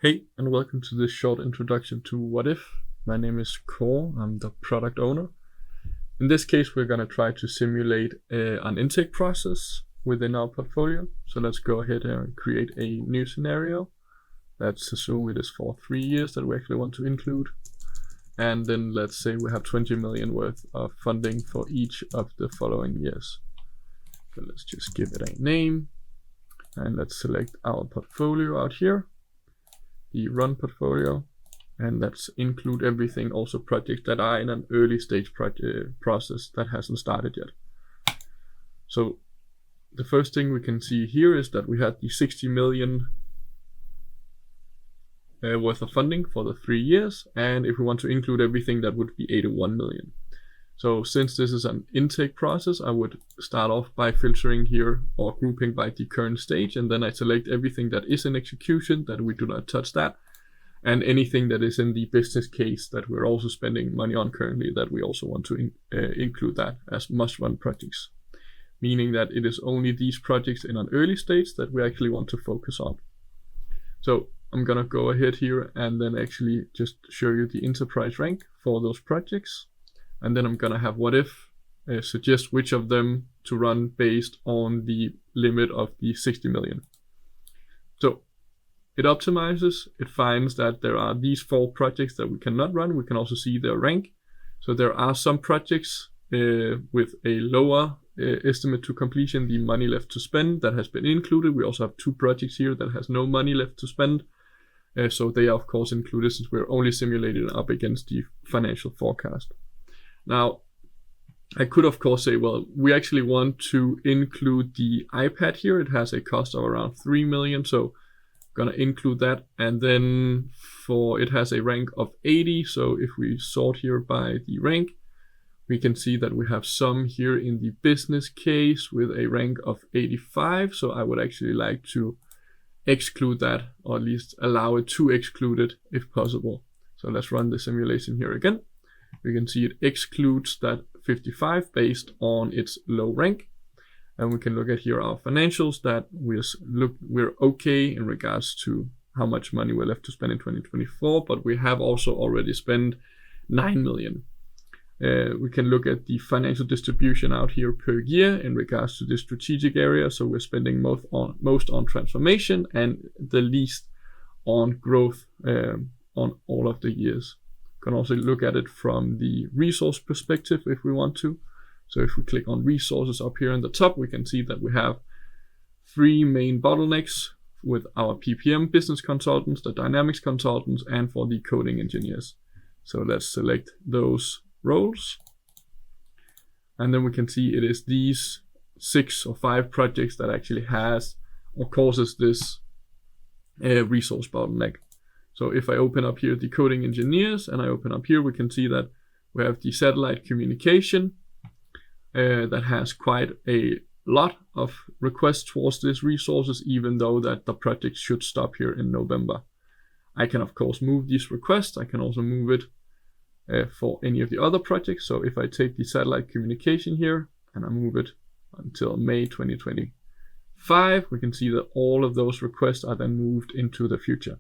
Hey, and welcome to this short introduction to What If. My name is Kåre, I'm the product owner. In this case, we're going to try to simulate an intake process within our portfolio. So let's go ahead and create a new scenario. Let's assume it is for 3 years that we actually want to include. And then let's say we have 20 million worth of funding for each of the following years. So let's just give it a name. And let's select our portfolio out here, the run portfolio, and let's include everything, also projects that are in an early stage process that hasn't started yet. So the first thing we can see here is that we had the 60 million worth of funding for the 3 years, and if we want to include everything, that would be 81 million. So since this is an intake process, I would start off by filtering here or grouping by the current stage, and then I select everything that is in execution, that we do not touch that, and anything that is in the business case that we're also spending money on currently, that we also want to include that as must-run projects, meaning that it is only these projects in an early stage that we actually want to focus on. So I'm gonna go ahead here and then actually just show you the enterprise rank for those projects. And then I'm gonna have what if suggest which of them to run based on the limit of the 60 million. So it optimizes, it finds that there are these 4 projects that we cannot run. We can also see their rank. So there are some projects with a lower estimate to completion, the money left to spend, that has been included. We also have 2 projects here that has no money left to spend. So they are of course included since we're only simulated up against the financial forecast. Now, I could of course say, well, we actually want to include the iPad here. It has a cost of around 3 million, so I'm gonna include that. And then it has a rank of 80. So if we sort here by the rank, we can see that we have some here in the business case with a rank of 85. So I would actually like to exclude that, or at least allow it to exclude it if possible. So let's run the simulation here again. We can see it excludes that 55 based on its low rank. And we can look at here our financials, that we're okay in regards to how much money we're left to spend in 2024, but we have also already spent 9 million. We can look at the financial distribution out here per year in regards to the strategic area. So we're spending most on transformation and the least on growth on all of the years. Can also look at it from the resource perspective if we want to. So if we click on resources up here in the top, we can see that we have 3 main bottlenecks with our PPM business consultants, the dynamics consultants, and for the coding engineers. So let's select those roles. And then we can see it is these 6 or 5 projects that actually has or causes this resource bottleneck. So if I open up here the coding engineers and I open up here, we can see that we have the satellite communication that has quite a lot of requests towards these resources, even though that the project should stop here in November. I can of course move these requests. I can also move it for any of the other projects. So if I take the satellite communication here and I move it until May 2025, we can see that all of those requests are then moved into the future.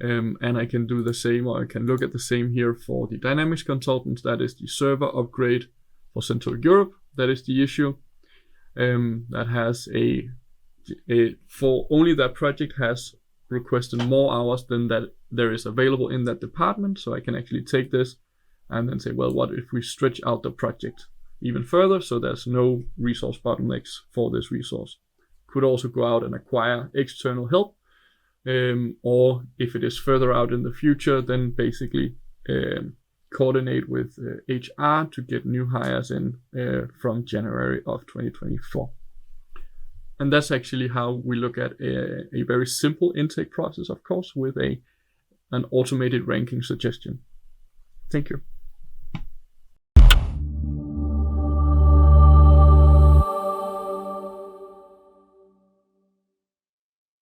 And I can do the same, or I can look at the same here for the dynamics consultants. That is the server upgrade for Central Europe. That is the issue. That has for only that project has requested more hours than that there is available in that department. So I can actually take this and then say, well, what if we stretch out the project even further so there's no resource bottlenecks for this resource? Could also go out and acquire external help. Or if it is further out in the future, then basically coordinate with HR to get new hires in from January of 2024. And that's actually how we look at a very simple intake process, of course, with an automated ranking suggestion. Thank you.